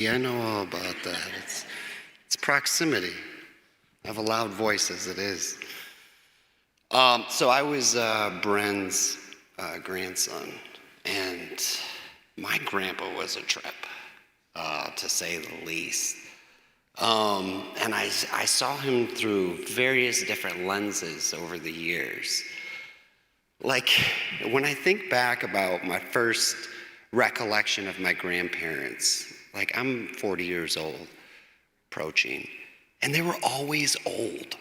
Yeah, I know all about that. It's proximity. I have a loud voice as it is. So I was Bren's grandson, and my grandpa was a trip, to say the least. And I saw him through various different lenses over the years. Like, when I think back about my first recollection of my grandparents, like I'm 40 years old, approaching, and they were always old.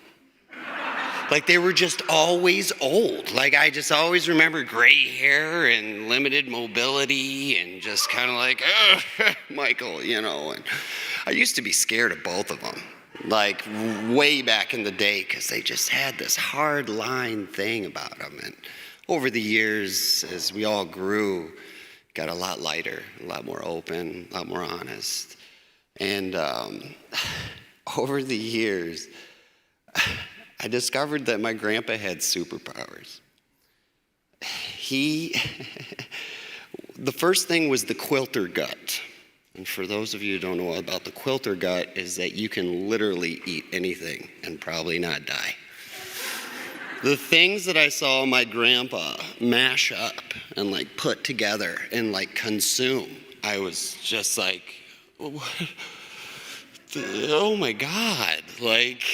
Like they were just always old. Like I just always remember gray hair and limited mobility and just kind of like, Michael, And I used to be scared of both of them, like way back in the day, because they just had this hard line thing about them. And over the years, as we all grew, got a lot lighter, a lot more open, a lot more honest. And over the years, I discovered that my grandpa had superpowers. The first thing was the Quilter gut. And for those of you who don't know about the Quilter gut, is that you can literally eat anything and probably not die. The things that I saw my grandpa mash up and like put together and like consume, I was just like, oh my God, like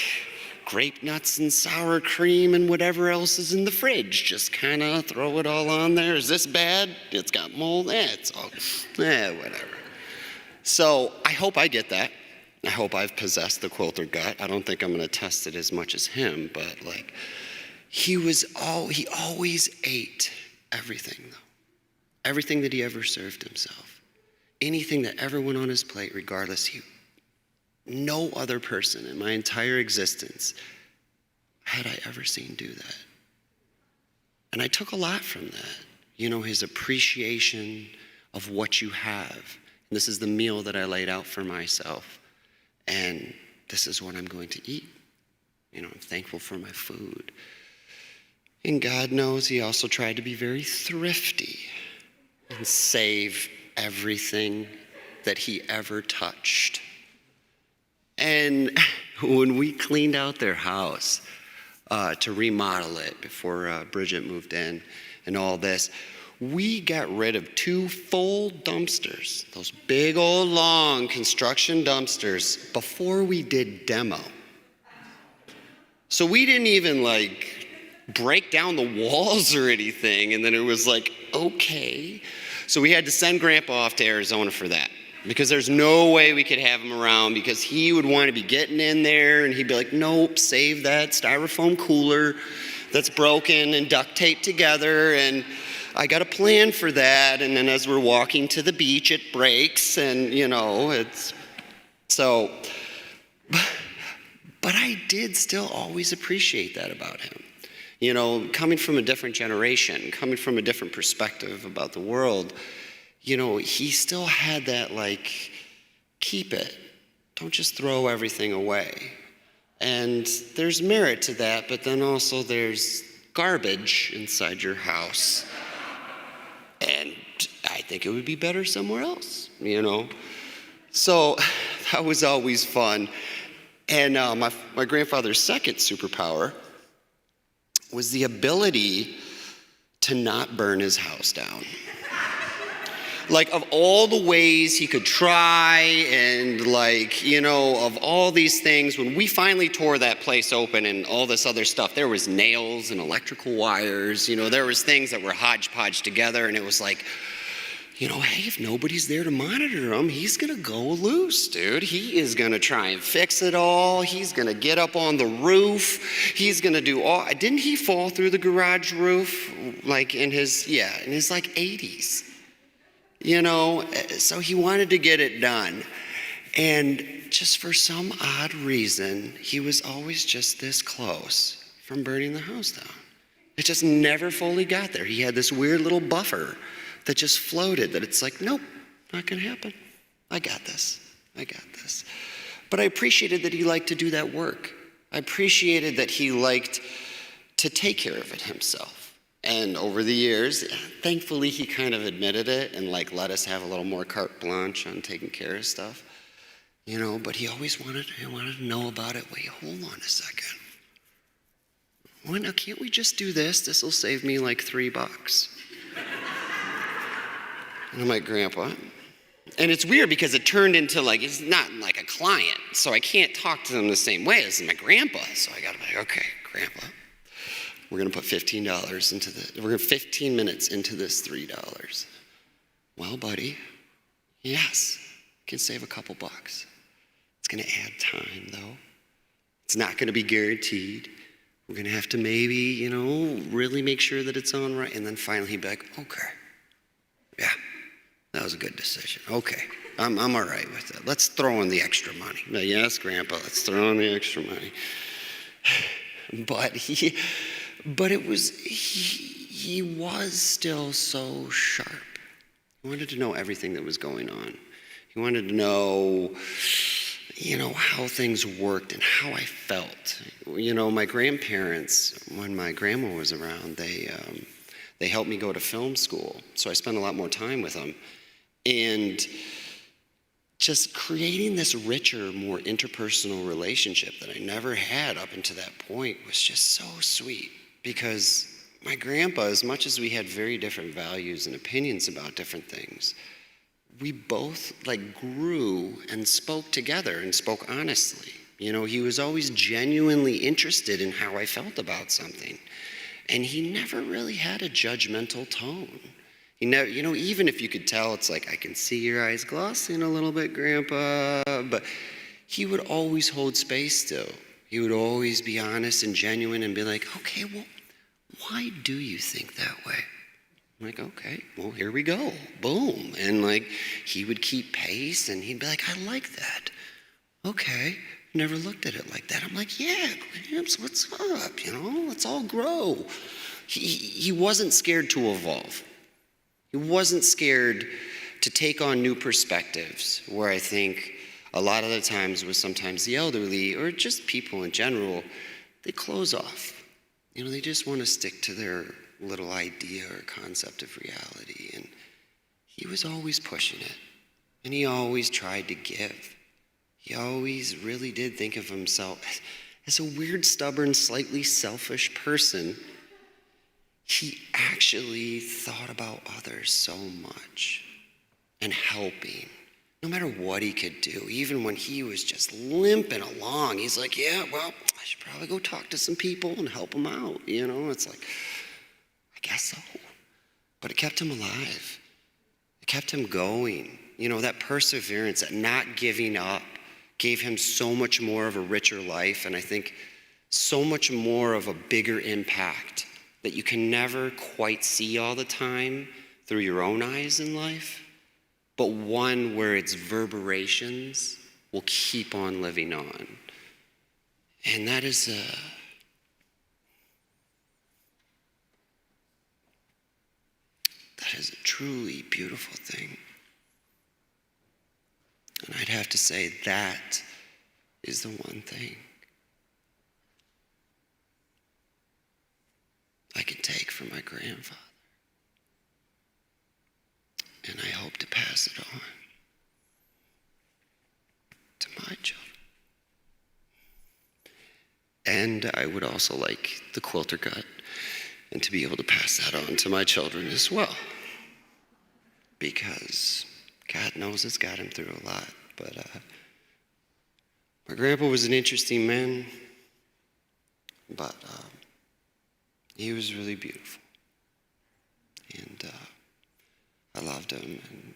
grape nuts and sour cream and whatever else is in the fridge. Just kind of throw it all on there. Is this bad? It's got mold. It's all, whatever. So I hope I get that. I hope I've possessed the Quilter gut. I don't think I'm going to test it as much as him, but like, he always ate everything, though. Everything that he ever served himself. Anything that ever went on his plate, regardless, no other person in my entire existence had I ever seen do that. And I took a lot from that. His appreciation of what you have. And this is the meal that I laid out for myself. And this is what I'm going to eat. I'm thankful for my food. And God knows he also tried to be very thrifty and save everything that he ever touched. And when we cleaned out their house to remodel it before Bridget moved in and all this, we got rid of 2 full dumpsters, those big old long construction dumpsters, before we did demo. So we didn't even break down the walls or anything, and then it was like, okay. So we had to send Grandpa off to Arizona for that, because there's no way we could have him around, because he would want to be getting in there, and he'd be like, nope, save that styrofoam cooler that's broken and duct taped together, and I got a plan for that. And then as we're walking to the beach, it breaks, and it's so. But I did still always appreciate that about him. Coming from a different generation, coming from a different perspective about the world, he still had that, keep it. Don't just throw everything away. And there's merit to that, but then also there's garbage inside your house. And I think it would be better somewhere else, So that was always fun. And my grandfather's second superpower was the ability to not burn his house down. Of all the ways he could try and of all these things, when we finally tore that place open and all this other stuff, there was nails and electrical wires, there was things that were hodgepodge together, and it was like, hey, if nobody's there to monitor him, he's gonna go loose, dude. He is gonna try and fix it all. He's gonna get up on the roof. He's gonna do all. Didn't he fall through the garage roof in his 80s? So he wanted to get it done. And just for some odd reason, he was always just this close from burning the house down. It just never fully got there. He had this weird little buffer that just floated, that it's like, nope, not gonna happen. I got this. But I appreciated that he liked to do that work. I appreciated that he liked to take care of it himself. And over the years, thankfully, he kind of admitted it and let us have a little more carte blanche on taking care of stuff. But he always wanted to know about it. Wait, hold on a second. Well, now, can't we just do this? This will save me like $3. And I'm like, Grandpa. And it's weird because it turned into it's not like a client. So I can't talk to them the same way as my grandpa. So I got to be like, okay, Grandpa, we're going to put $15 we're going to 15 minutes into this $3. Well, buddy, yes, can save a couple bucks. It's going to add time, though. It's not going to be guaranteed. We're going to have to maybe, really make sure that it's on right. And then finally he'd be like, okay, yeah, that was a good decision. Okay, I'm all right with it. Let's throw in the extra money. No, yes, Grandpa, let's throw in the extra money. But he was still so sharp. He wanted to know everything that was going on. He wanted to know, how things worked and how I felt. My grandparents, when my grandma was around, they helped me go to film school. So I spent a lot more time with them. And just creating this richer, more interpersonal relationship that I never had up until that point was just so sweet. Because my grandpa, as much as we had very different values and opinions about different things, we both grew and spoke together and spoke honestly. He was always genuinely interested in how I felt about something. And he never really had a judgmental tone. He never, even if you could tell, it's like, I can see your eyes glossing a little bit, Grandpa, but he would always hold space still. He would always be honest and genuine and be like, okay, well, why do you think that way? I'm like, okay, well, here we go. Boom. And he would keep pace and he'd be like, I like that. Okay. Never looked at it like that. I'm like, yeah, Gramps, what's up? Let's all grow. He wasn't scared to evolve. He wasn't scared to take on new perspectives, where I think a lot of the times with sometimes the elderly or just people in general, they close off. They just want to stick to their little idea or concept of reality. And he was always pushing it. And he always tried to give. He always really did think of himself as a weird, stubborn, slightly selfish person. He actually thought about others so much and helping, no matter what he could do. Even when he was just limping along, he's like, yeah, well, I should probably go talk to some people and help them out. It's like, I guess so. But it kept him alive. It kept him going. That perseverance, that not giving up, gave him so much more of a richer life, and I think so much more of a bigger impact that you can never quite see all the time through your own eyes in life, but one where its reverberations will keep on living on. And that is a truly beautiful thing. And I'd have to say that is the one thing I can take from my grandfather. And I hope to pass it on to my children. And I would also like the quilter gut and to be able to pass that on to my children as well. Because God knows it's got him through a lot. But my grandpa was an interesting man, but he was really beautiful. And I loved him. And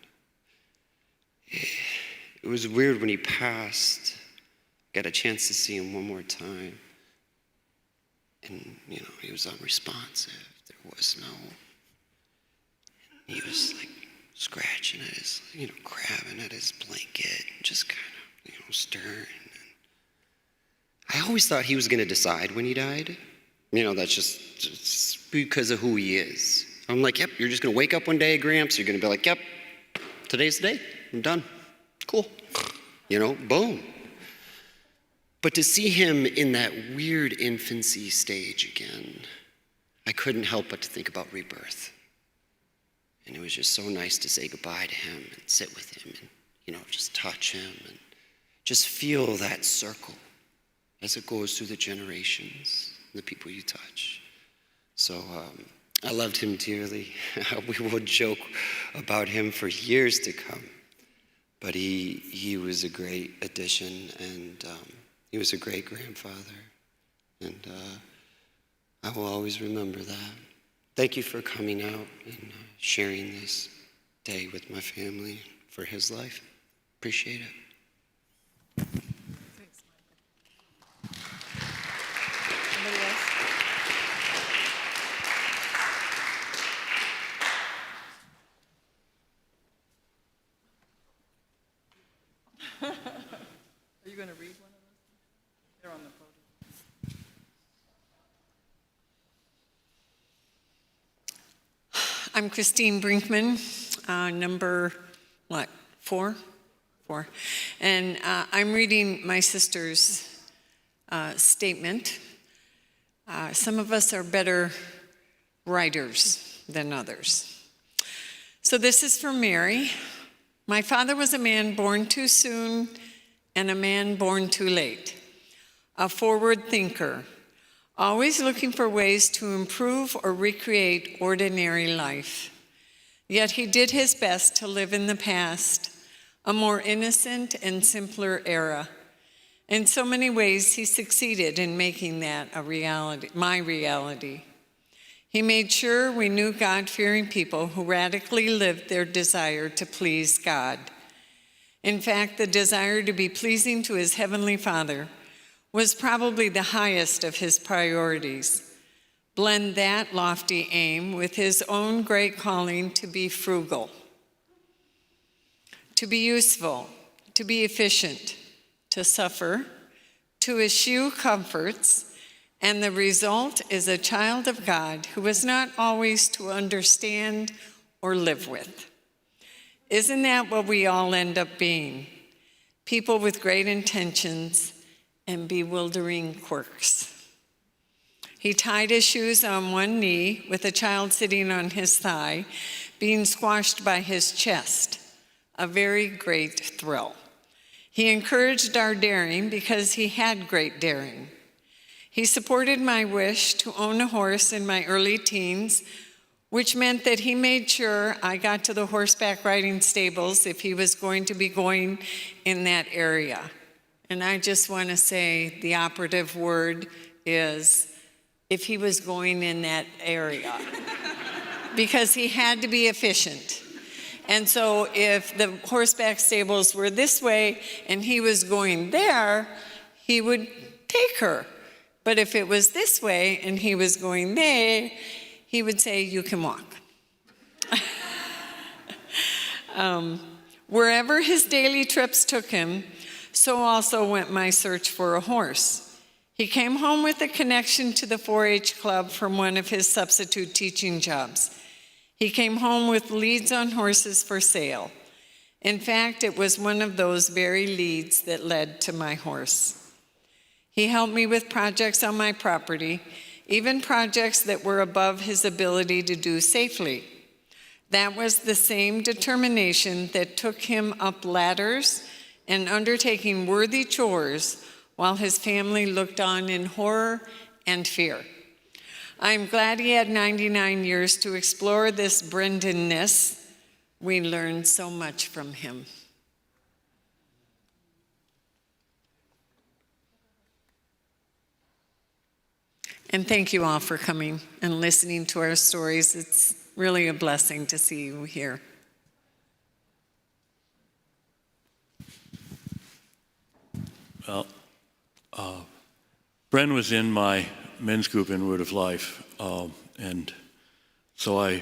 it was weird when he passed. Got a chance to see him one more time. And, he was unresponsive. There was no... He was scratching at his, grabbing at his blanket and just kind of, stirring. And I always thought he was going to decide when he died. That's just because of who he is. I'm like, yep, you're just going to wake up one day, Gramps. You're going to be like, yep, today's the day. I'm done. Cool. Boom. But to see him in that weird infancy stage again, I couldn't help but to think about rebirth. And it was just so nice to say goodbye to him and sit with him and, just touch him. And just feel that circle as it goes through the generations, the people you touch. So I loved him dearly. We would joke about him for years to come. But he was a great addition, and he was a great grandfather. And I will always remember that. Thank you for coming out and sharing this day with my family for his life. Appreciate it. Thanks, Michael. Somebody else? Are you going to read one of those? They're on the podium. I'm Christine Brinkman, number, four? And I'm reading my sister's statement. Some of us are better writers than others. So this is from Mary. My father was a man born too soon and a man born too late, a forward thinker, always looking for ways to improve or recreate ordinary life. Yet he did his best to live in the past, a more innocent and simpler era. In so many ways, he succeeded in making that a reality, my reality. He made sure we knew God-fearing people who radically lived their desire to please God. In fact, the desire to be pleasing to his heavenly Father was probably the highest of his priorities. Blend that lofty aim with his own great calling to be frugal, to be useful, to be efficient, to suffer, to eschew comforts, and the result is a child of God who is not always to understand or live with. Isn't that what we all end up being? People with great intentions and bewildering quirks. He tied his shoes on one knee with a child sitting on his thigh, being squashed by his chest, a very great thrill. He encouraged our daring because he had great daring. He supported my wish to own a horse in my early teens, which meant that he made sure I got to the horseback riding stables if he was going to be going in that area. And I just want to say the operative word is if he was going in that area, because he had to be efficient. And so if the horseback stables were this way and he was going there, he would take her. But if it was this way and he was going there, he would say, you can walk. Wherever his daily trips took him, so also went my search for a horse. He came home with a connection to the 4-H club from one of his substitute teaching jobs. He came home with leads on horses for sale. In fact, it was one of those very leads that led to my horse. He helped me with projects on my property, even projects that were above his ability to do safely. That was the same determination that took him up ladders and undertaking worthy chores while his family looked on in horror and fear. I'm glad he had 99 years to explore this Brendanness. We learned so much from him. And thank you all for coming and listening to our stories. It's really a blessing to see you here. Well, Bren was in my men's group in Word of Life, and so we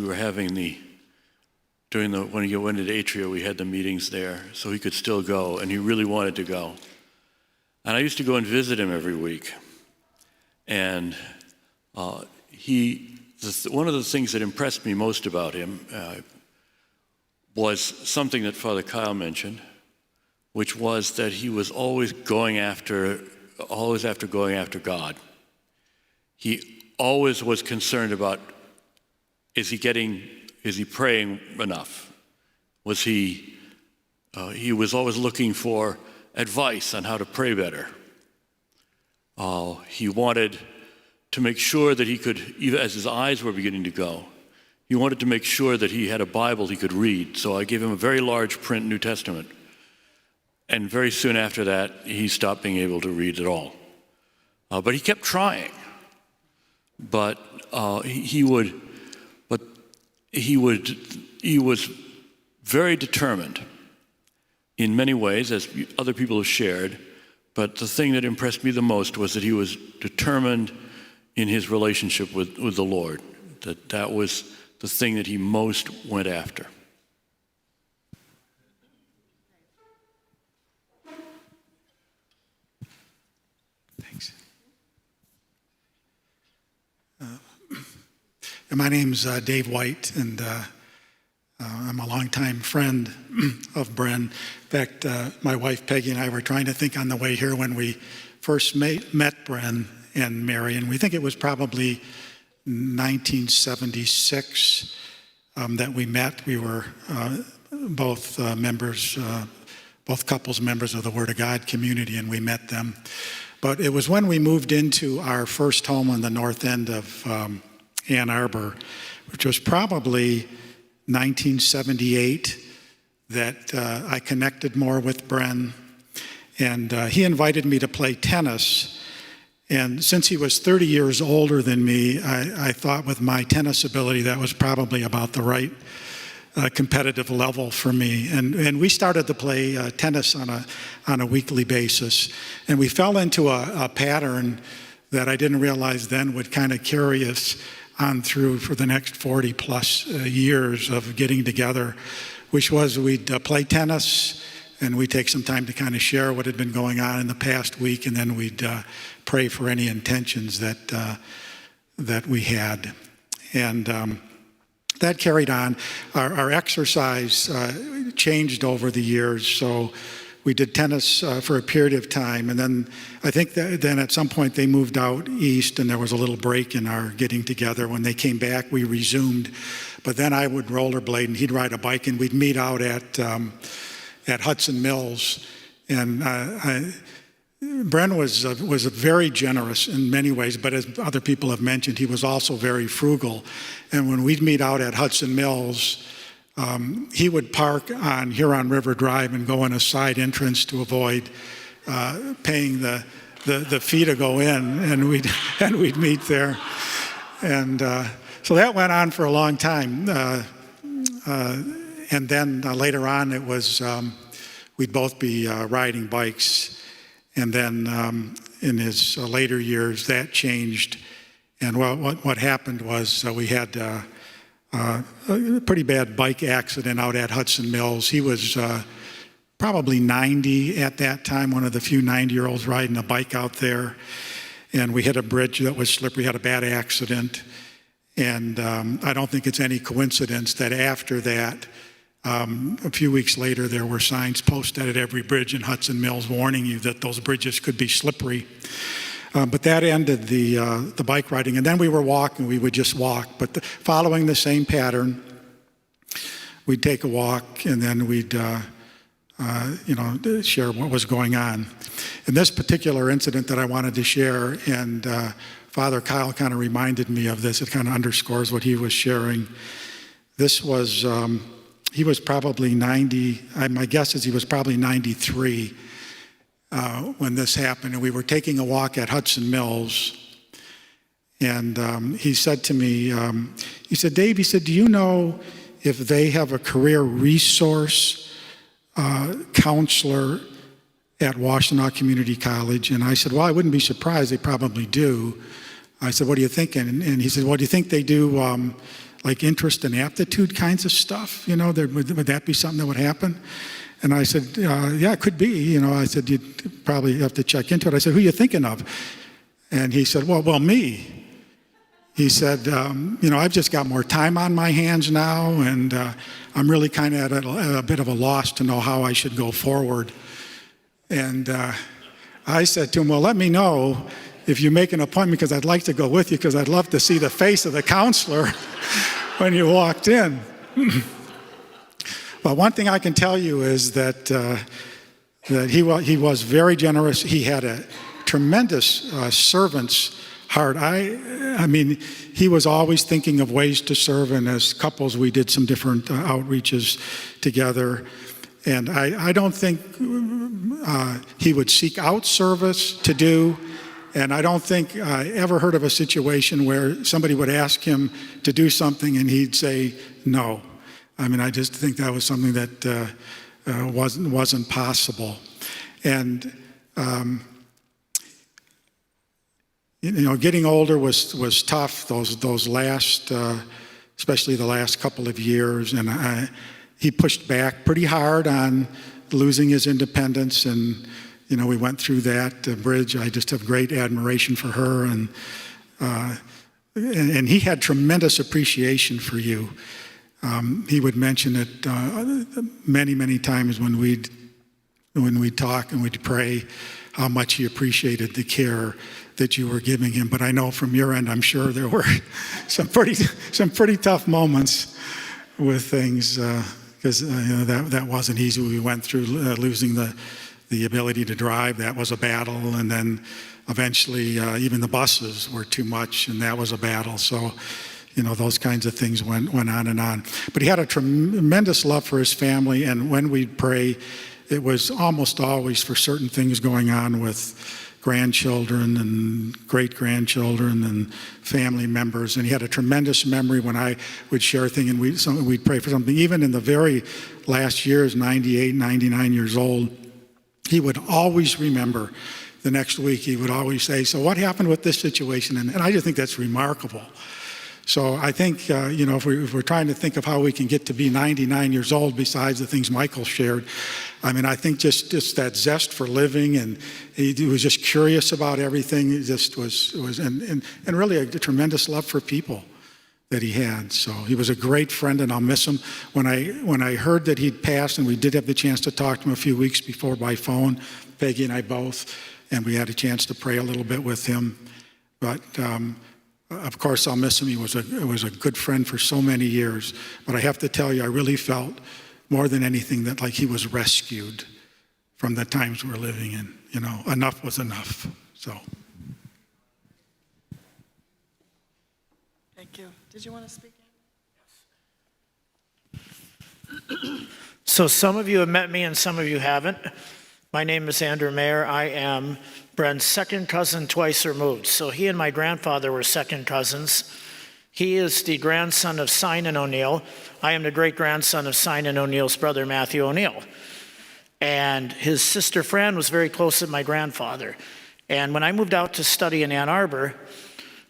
were having when he went into Atria, we had the meetings there, so he could still go, and he really wanted to go. And I used to go and visit him every week. And one of the things that impressed me most about him was something that Father Kyle mentioned, which was that he was always after going after God. He always was concerned about, is he praying enough? Was he He was always looking for advice on how to pray better. He wanted to make sure that he could, even as his eyes were beginning to go, he wanted to make sure that he had a Bible he could read. So I gave him a very large print New Testament. And very soon after that, he stopped being able to read at all. But he kept trying. But he was very determined in many ways, as other people have shared. But the thing that impressed me the most was that he was determined in his relationship with the Lord. That was the thing that he most went after. Thanks. My name's Dave White, and I'm a longtime friend of Bren. In fact, my wife Peggy and I were trying to think on the way here when we first met Bren and Mary, and we think it was probably 1976 that we met. We were both couples members of the Word of God community, and we met them. But it was when we moved into our first home on the north end of Ann Arbor, which was probably 1978, that I connected more with Bren. And he invited me to play tennis. And since he was 30 years older than me, I thought with my tennis ability that was probably about the right competitive level for me. And we started to play tennis on a weekly basis. And we fell into a pattern that I didn't realize then would kind of carry us on through for the next 40 plus years of getting together, which was we'd play tennis and we'd take some time to kind of share what had been going on in the past week, and then we'd pray for any intentions that we had. And that carried on. Our exercise changed over the years, so we did tennis for a period of time, and then I think that then at some point they moved out east, and there was a little break in our getting together. When they came back, we resumed. But then I would rollerblade, and he'd ride a bike, and we'd meet out at Hudson Mills. And Bren was very generous in many ways, but as other people have mentioned, he was also very frugal. And when we'd meet out at Hudson Mills, he would park on Huron River Drive and go in a side entrance to avoid paying the fee to go in, and we'd meet there. And so that went on for a long time. And then later on, it was we'd both be riding bikes. And then in his later years, that changed. And what happened was we had a pretty bad bike accident out at Hudson Mills. He was probably 90 at that time, one of the few 90-year-olds riding a bike out there. And we hit a bridge that was slippery, had a bad accident. And I don't think it's any coincidence that after that, a few weeks later, there were signs posted at every bridge in Hudson Mills warning you that those bridges could be slippery. But that ended the bike riding. And then we were walking. We would just walk. But following the same pattern, we'd take a walk, and then we'd share what was going on. In this particular incident that I wanted to share, and Father Kyle kind of reminded me of this. It kind of underscores what he was sharing. This was... he was probably 90, my guess is he was probably 93 when this happened. And we were taking a walk at Hudson Mills. And he said to me, he said, Dave, he said, do you know if they have a career resource counselor at Washtenaw Community College? And I said, well, I wouldn't be surprised. They probably do. I said, what are you thinking? And he said, well, do you think they do like interest and aptitude kinds of stuff? You know, would that be something that would happen? And I said, yeah, it could be. You know, I said, you'd probably have to check into it. I said, who are you thinking of? And he said, well, me. He said, I've just got more time on my hands now, and I'm really kind of at a bit of a loss to know how I should go forward. And I said to him, well, let me know if you make an appointment, because I'd like to go with you, because I'd love to see the face of the counselor when you walked in. But one thing I can tell you is that he was very generous. He had a tremendous servant's heart. I mean, he was always thinking of ways to serve, and as couples, we did some different outreaches together. And I don't think he would seek out service to do, and I don't think I ever heard of a situation where somebody would ask him to do something and he'd say no. I mean, I just think that was something that wasn't possible. And getting older was tough. Those last, especially the last couple of years, and he pushed back pretty hard on losing his independence, and we went through that bridge. I just have great admiration for her, and he had tremendous appreciation for you. He would mention it many times when we'd talk and we'd pray, how much he appreciated the care that you were giving him. But I know from your end, I'm sure there were some pretty tough moments with things, because that wasn't easy. We went through losing the ability to drive. That was a battle, and then eventually even the buses were too much, and that was a battle. So those kinds of things went on and on. But he had a tremendous love for his family, and when we'd pray, it was almost always for certain things going on with grandchildren and great-grandchildren and family members. And he had a tremendous memory when I would share a thing and we'd pray for something. Even in the very last years, 98, 99 years old, he would always remember the next week. He would always say, so what happened with this situation? And I just think that's remarkable. So I think, if we're trying to think of how we can get to be 99 years old, besides the things Michael shared, I mean, I think just that zest for living, and he was just curious about everything. It just was and really a tremendous love for people that he had. So he was a great friend, and I'll miss him. When I heard that he'd passed, and we did have the chance to talk to him a few weeks before by phone, Peggy and I both, and we had a chance to pray a little bit with him. But of course, I'll miss him. He was a good friend for so many years. But I have to tell you, I really felt more than anything that like he was rescued from the times we're living in. Enough was enough. So. Thank you. Did you want to speak? Yes. So some of you have met me and some of you haven't. My name is Andrew Mayer. I am Bren's second cousin twice removed. So he and my grandfather were second cousins. He is the grandson of Simon O'Neill. I am the great-grandson of Simon O'Neill's brother, Matthew O'Neill. And his sister Fran was very close with my grandfather. And when I moved out to study in Ann Arbor,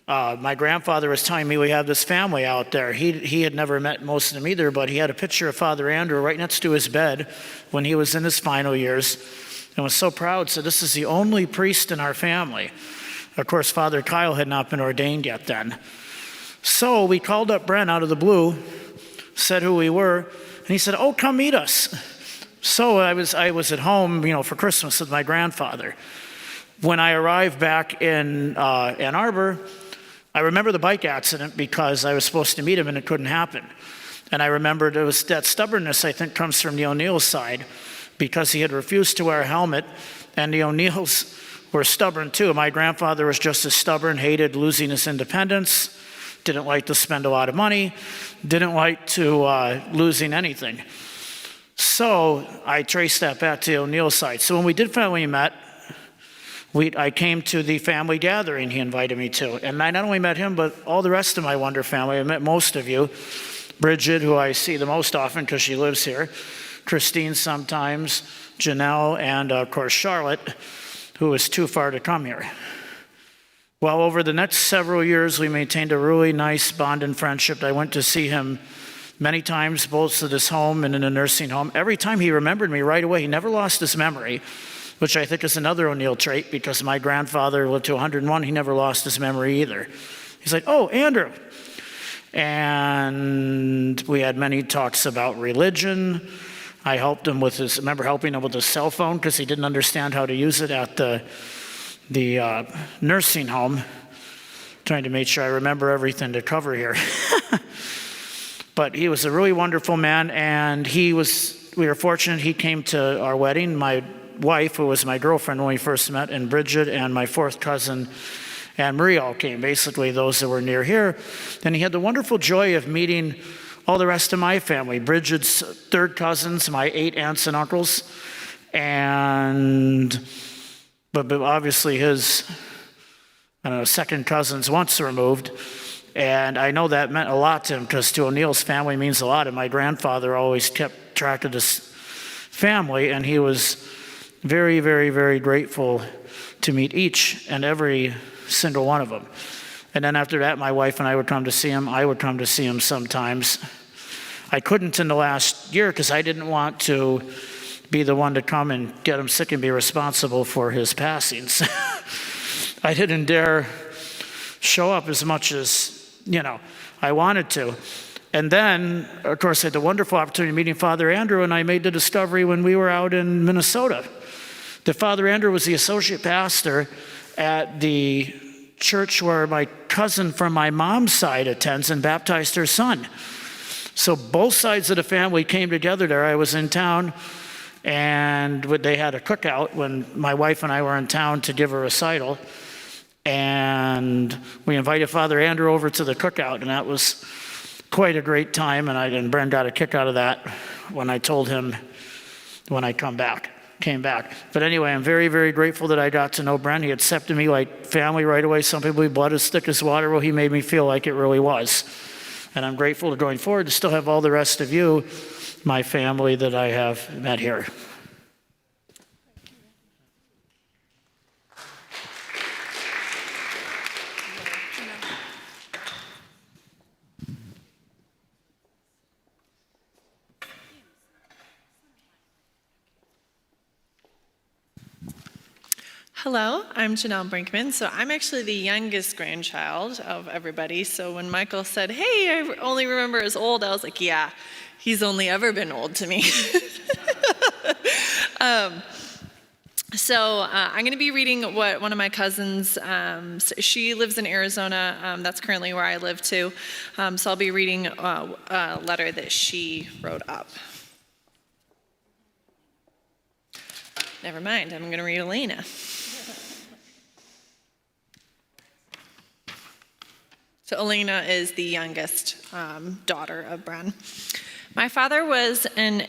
my grandfather was telling me we have this family out there. He had never met most of them either, but he had a picture of Father Andrew right next to his bed when he was in his final years, and was so proud. So this is the only priest in our family. Of course, Father Kyle had not been ordained yet then. So we called up Bren out of the blue, said who we were, and he said, oh, come meet us. So I was at home, for Christmas with my grandfather. When I arrived back in Ann Arbor, I remember the bike accident because I was supposed to meet him and it couldn't happen. And I remembered it was that stubbornness, I think, comes from the O'Neill side, because he had refused to wear a helmet, and the O'Neills were stubborn too. My grandfather was just as stubborn, hated losing his independence, didn't like to spend a lot of money, didn't like to losing anything. So I traced that back to the O'Neill side. So when we did finally met, I came to the family gathering he invited me to. And I not only met him, but all the rest of my Wonder family. I met most of you. Bridget, who I see the most often because she lives here. Christine sometimes, Janelle, and of course Charlotte, who was too far to come here. Well, over the next several years, we maintained a really nice bond and friendship. I went to see him many times, both at his home and in a nursing home. Every time he remembered me right away. He never lost his memory, which I think is another O'Neill trait, because my grandfather lived to 101. He never lost his memory either. He's like, oh, Andrew. And we had many talks about religion. I helped him with his, remember helping him with his cell phone because he didn't understand how to use it at the nursing home. Trying to make sure I remember everything to cover here. But he was a really wonderful man, and we were fortunate he came to our wedding. My wife, who was my girlfriend when we first met, and Bridget, and my fourth cousin, Ann Marie all came, basically those that were near here. And he had the wonderful joy of meeting all the rest of my family, Bridget's third cousins, my 8 aunts and uncles, but obviously his, second cousins once removed. And I know that meant a lot to him, because to O'Neill's family means a lot, and my grandfather always kept track of this family, and he was very, very, very grateful to meet each and every single one of them. And then after that, my wife and I would come to see him. I would come to see him sometimes. I couldn't in the last year because I didn't want to be the one to come and get him sick and be responsible for his passings. I didn't dare show up as much as, I wanted to. And then, of course, I had the wonderful opportunity of meeting Father Andrew, and I made the discovery when we were out in Minnesota that Father Andrew was the associate pastor at the church where my cousin from my mom's side attends and baptized her son. So both sides of the family came together there. I was in town, and they had a cookout when my wife and I were in town to give a recital. And we invited Father Andrew over to the cookout, and that was quite a great time. And Bren got a kick out of that when I told him when I came back. But anyway, I'm very, very grateful that I got to know Bren. He accepted me like family right away. Some people, blood as thick as water. Well, he made me feel like it really was. And I'm grateful to going forward to still have all the rest of you, my family that I have met here. Hello, I'm Janelle Brinkman. So I'm actually the youngest grandchild of everybody. So when Michael said, hey, I only remember as old, I was like, yeah, he's only ever been old to me. I'm going to be reading what one of my cousins, she lives in Arizona. That's currently where I live too. So I'll be reading a letter that she wrote up. Never mind, I'm going to read Elena. So Elena is the youngest daughter of Bren. My father was an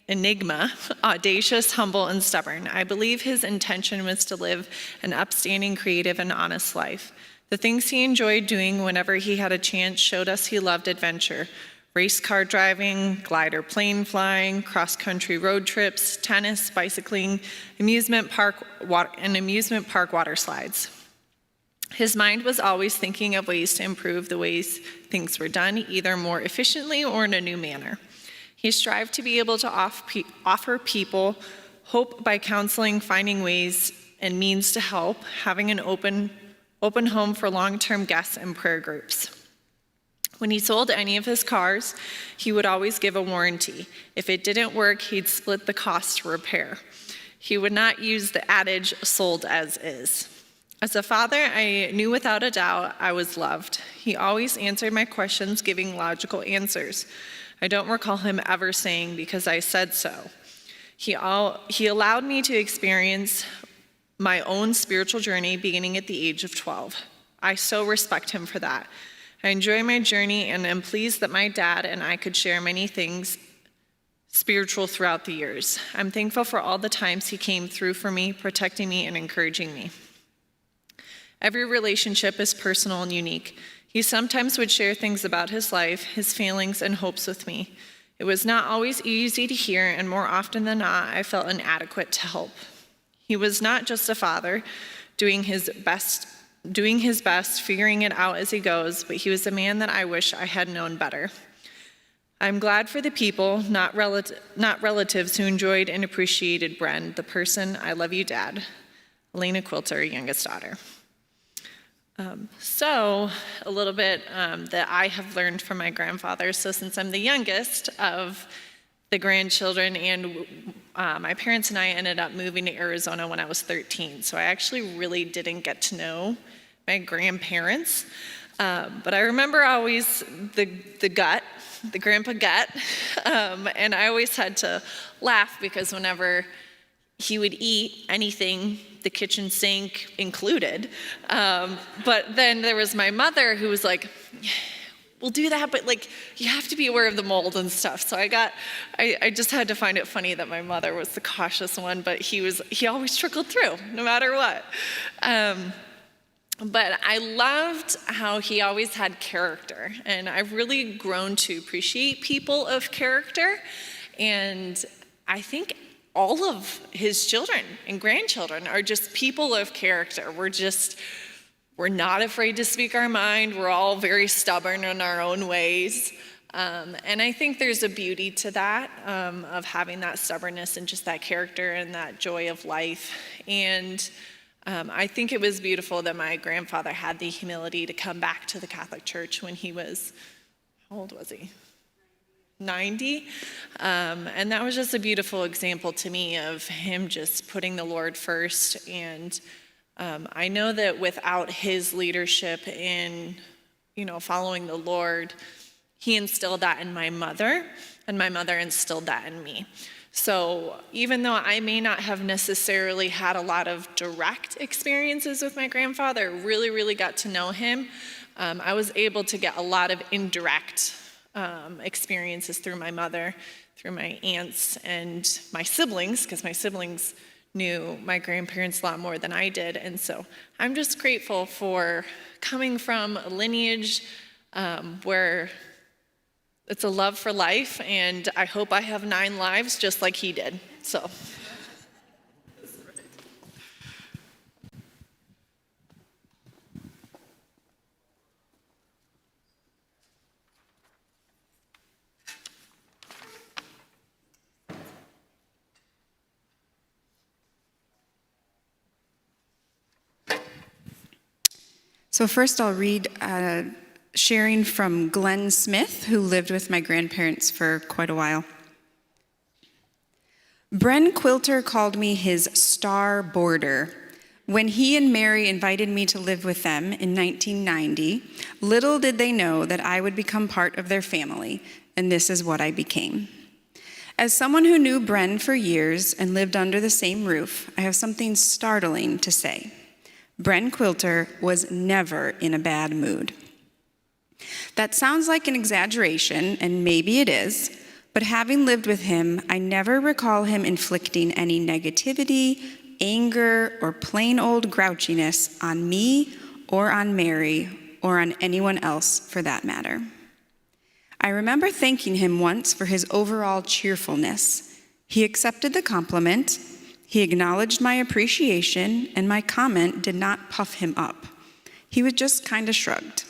enigma, audacious, humble, and stubborn. I believe his intention was to live an upstanding, creative, and honest life. The things he enjoyed doing whenever he had a chance showed us he loved adventure. Race car driving, glider plane flying, cross-country road trips, tennis, bicycling, amusement park water slides. His mind was always thinking of ways to improve the ways things were done, either more efficiently or in a new manner. He strived to be able to offer people hope by counseling, finding ways and means to help, having an open home for long-term guests and prayer groups. When he sold any of his cars, he would always give a warranty. If it didn't work, he'd split the cost to repair. He would not use the adage, sold as is. As a father, I knew without a doubt I was loved. He always answered my questions, giving logical answers. I don't recall him ever saying, because I said so. He allowed me to experience my own spiritual journey beginning at the age of 12. I so respect him for that. I enjoy my journey and am pleased that my dad and I could share many things spiritual throughout the years. I'm thankful for all the times he came through for me, protecting me and encouraging me. Every relationship is personal and unique. He sometimes would share things about his life, his feelings, and hopes with me. It was not always easy to hear, and more often than not, I felt inadequate to help. He was not just a father, doing his best, figuring it out as he goes, but he was a man that I wish I had known better. I'm glad for the people, not relatives, who enjoyed and appreciated Bren, the person. I love you, Dad. Bren Quilter, youngest daughter. So a little bit that I have learned from my grandfather. So since I'm the youngest of the grandchildren, and my parents and I ended up moving to Arizona when I was 13. So I actually really didn't get to know my grandparents. But I remember always the gut the grandpa get. And I always had to laugh because whenever he would eat anything, the kitchen sink included. But then there was my mother who was like, we'll do that, but like, you have to be aware of the mold and stuff. So I just had to find it funny that my mother was the cautious one, but he always trickled through, no matter what. But I loved how he always had character, and I've really grown to appreciate people of character. And I think all of his children and grandchildren are just people of character. We're not afraid to speak our mind. We're all very stubborn in our own ways. And I think there's a beauty to that, of having that stubbornness and just that character and that joy of life. And I think it was beautiful that my grandfather had the humility to come back to the Catholic Church when he was, how old was he? 90. And that was just a beautiful example to me of him just putting the Lord first. And I know that without his leadership in, following the Lord, he instilled that in my mother, and my mother instilled that in me. So even though I may not have necessarily had a lot of direct experiences with my grandfather, really, really got to know him, I was able to get a lot of indirect experiences through my mother, through my aunts and my siblings, because my siblings knew my grandparents a lot more than I did. And so I'm just grateful for coming from a lineage where it's a love for life, and I hope I have 9 lives just like he did. So. So first I'll read sharing from Glenn Smith, who lived with my grandparents for quite a while. Bren Quilter called me his star boarder. When he and Mary invited me to live with them in 1990, little did they know that I would become part of their family, and this is what I became. As someone who knew Bren for years and lived under the same roof, I have something startling to say. Bren Quilter was never in a bad mood. That sounds like an exaggeration, and maybe it is, but having lived with him, I never recall him inflicting any negativity, anger, or plain old grouchiness on me or on Mary or on anyone else for that matter. I remember thanking him once for his overall cheerfulness. He accepted the compliment, he acknowledged my appreciation, and my comment did not puff him up. He was just kind of shrugged.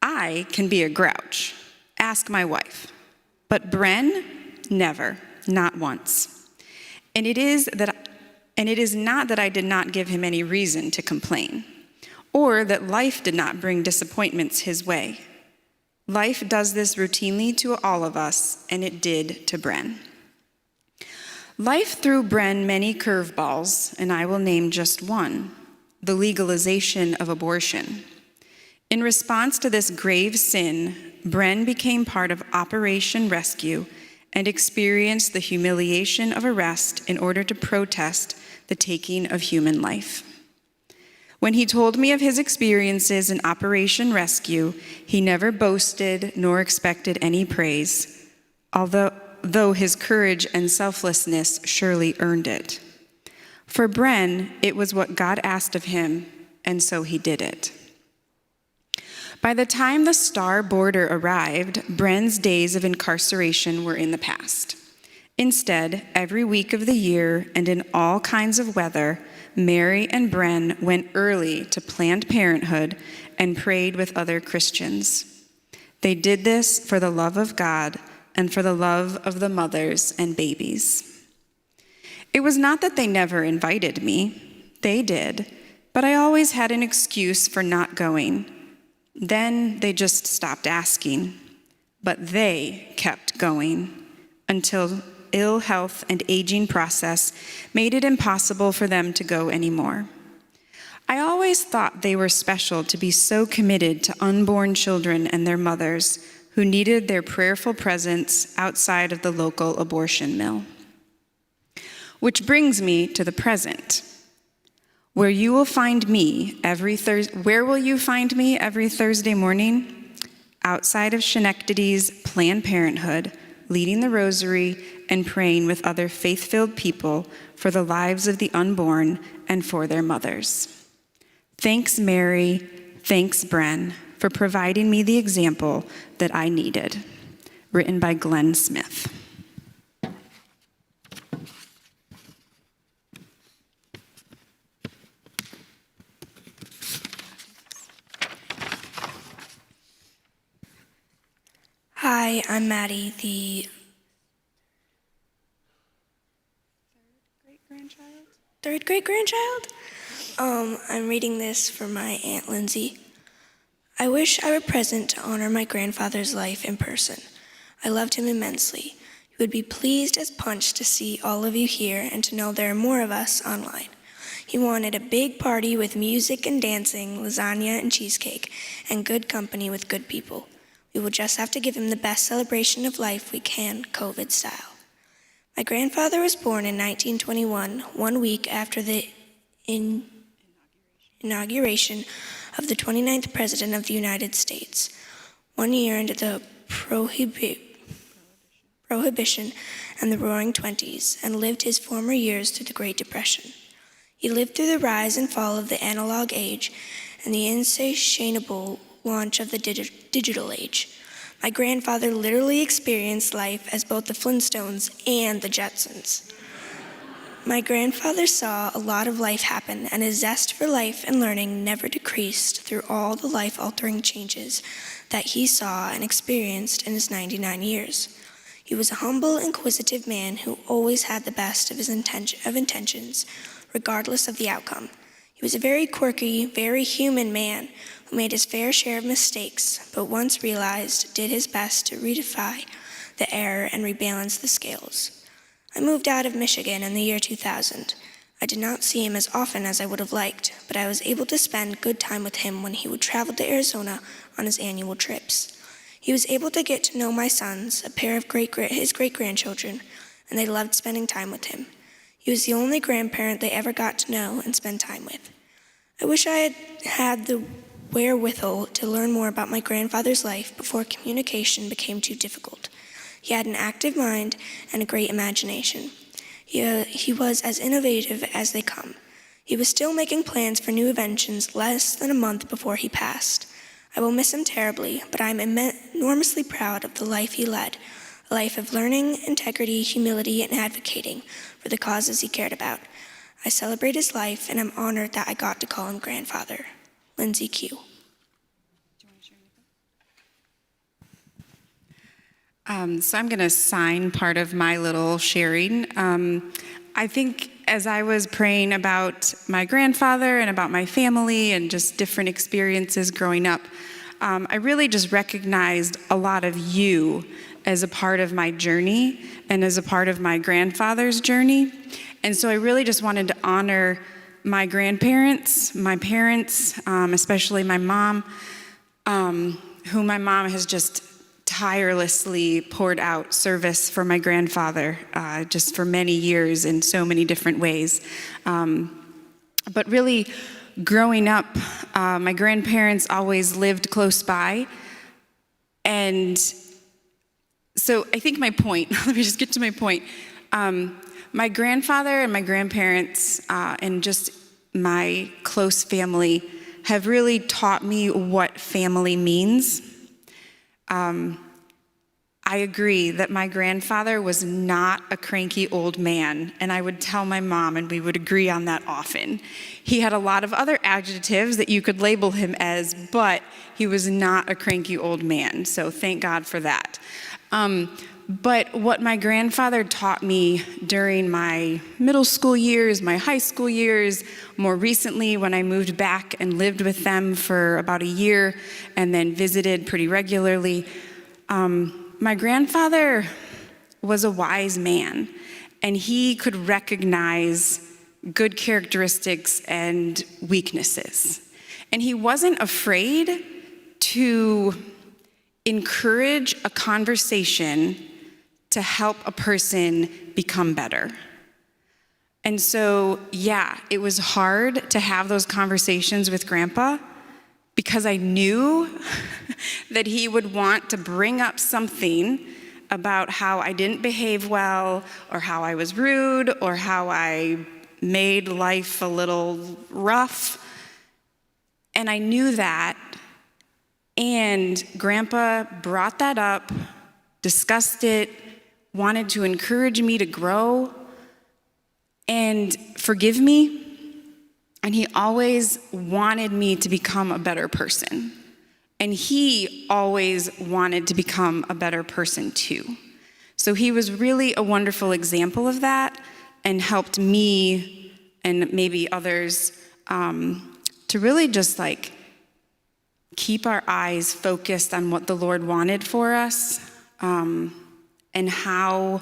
I can be a grouch. Ask my wife. But Bren, never, not once. And it is not that I did not give him any reason to complain, or that life did not bring disappointments his way. Life does this routinely to all of us, and it did to Bren. Life threw Bren many curveballs, and I will name just one: the legalization of abortion. In response to this grave sin, Bren became part of Operation Rescue and experienced the humiliation of arrest in order to protest the taking of human life. When he told me of his experiences in Operation Rescue, he never boasted nor expected any praise, although his courage and selflessness surely earned it. For Bren, it was what God asked of him, and so he did it. By the time the star boarder arrived, Bren's days of incarceration were in the past. Instead, every week of the year and in all kinds of weather, Mary and Bren went early to Planned Parenthood and prayed with other Christians. They did this for the love of God and for the love of the mothers and babies. It was not that they never invited me. They did, but I always had an excuse for not going. Then they just stopped asking, but they kept going until ill health and aging process made it impossible for them to go anymore. I always thought they were special to be so committed to unborn children and their mothers who needed their prayerful presence outside of the local abortion mill. Which brings me to the present, where you will find me where will you find me every Thursday morning? Outside of Schenectady's Planned Parenthood, leading the rosary and praying with other faith-filled people for the lives of the unborn and for their mothers. Thanks, Mary. Thanks, Bren, for providing me the example that I needed. Written by Glenn Smith. Hi, I'm Maddie, the third great grandchild. I'm reading this for my Aunt Lindsay. I wish I were present to honor my grandfather's life in person. I loved him immensely. He would be pleased as punch to see all of you here and to know there are more of us online. He wanted a big party with music and dancing, lasagna and cheesecake, and good company with good people. We will just have to give him the best celebration of life we can, COVID style. My grandfather was born in 1921, 1 week after the inauguration of the 29th President of the United States, 1 year into the Prohibition and the Roaring Twenties, and lived his former years through the Great Depression. He lived through the rise and fall of the analog age and the insatiable launch of the digital age. My grandfather literally experienced life as both the Flintstones and the Jetsons. My grandfather saw a lot of life happen, and his zest for life and learning never decreased through all the life-altering changes that he saw and experienced in his 99 years. He was a humble, inquisitive man who always had the best of his intentions, regardless of the outcome. He was a very quirky, very human man who made his fair share of mistakes, but once realized, did his best to rectify the error and rebalance the scales. I moved out of Michigan in the year 2000. I did not see him as often as I would have liked, but I was able to spend good time with him when he would travel to Arizona on his annual trips. He was able to get to know my sons, a pair of his great-grandchildren, and they loved spending time with him. He was the only grandparent they ever got to know and spend time with. I wish I had had the wherewithal to learn more about my grandfather's life before communication became too difficult. He had an active mind and a great imagination. He was as innovative as they come. He was still making plans for new inventions less than a month before he passed. I will miss him terribly, but I am enormously proud of the life he led, a life of learning, integrity, humility, and advocating for the causes he cared about. I celebrate his life, and I'm honored that I got to call him grandfather. Lindsay Q. So I'm going to sign part of my little sharing. I think as I was praying about my grandfather and about my family and just different experiences growing up, I really just recognized a lot of you as a part of my journey and as a part of my grandfather's journey. And so I really just wanted to honor my grandparents, my parents, especially my mom, who my mom has just tirelessly poured out service for my grandfather just for many years in so many different ways. But really, growing up, my grandparents always lived close by. And so I think my point, let me just get to my point. My grandfather and my grandparents and just my close family have really taught me what family means. I agree that my grandfather was not a cranky old man, and I would tell my mom, and we would agree on that often. He had a lot of other adjectives that you could label him as, but he was not a cranky old man, so thank God for that. But what my grandfather taught me during my middle school years, my high school years, more recently when I moved back and lived with them for about a year and then visited pretty regularly, my grandfather was a wise man, and he could recognize good characteristics and weaknesses. And he wasn't afraid to encourage a conversation to help a person become better. And so, yeah, it was hard to have those conversations with Grandpa because I knew that he would want to bring up something about how I didn't behave well, or how I was rude, or how I made life a little rough. And I knew that. And Grandpa brought that up, discussed it, wanted to encourage me to grow and forgive me. And he always wanted me to become a better person. And he always wanted to become a better person too. So he was really a wonderful example of that and helped me and maybe others to really just like keep our eyes focused on what the Lord wanted for us and how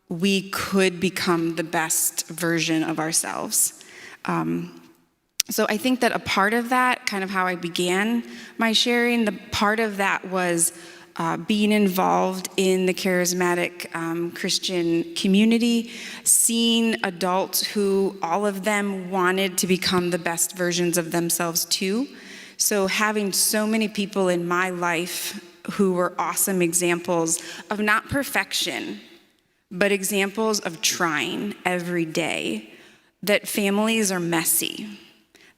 we could become the best version of ourselves. So I think that a part of that, kind of how I began my sharing, the part of that was being involved in the charismatic Christian community, seeing adults who all of them wanted to become the best versions of themselves too. So having so many people in my life who were awesome examples of not perfection, but examples of trying every day, that families are messy,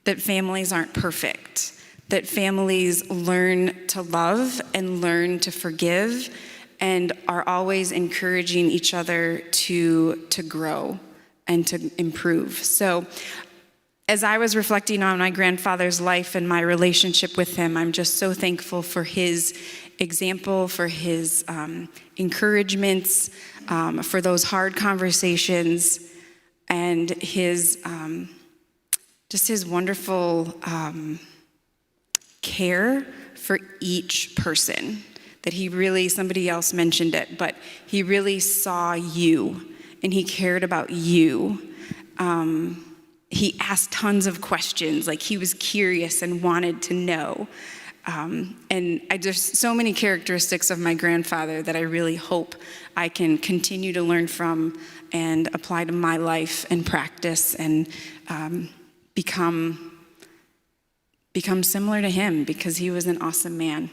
that families aren't perfect, that families learn to love and learn to forgive and are always encouraging each other to grow and to improve. So as I was reflecting on my grandfather's life and my relationship with him, I'm just so thankful for his example, for his encouragements, for those hard conversations, and his just his wonderful care for each person. That he really, somebody else mentioned it, but he really saw you and he cared about you. He asked tons of questions, like he was curious and wanted to know. And there's so many characteristics of my grandfather that I really hope I can continue to learn from and apply to my life and practice and become similar to him, because he was an awesome man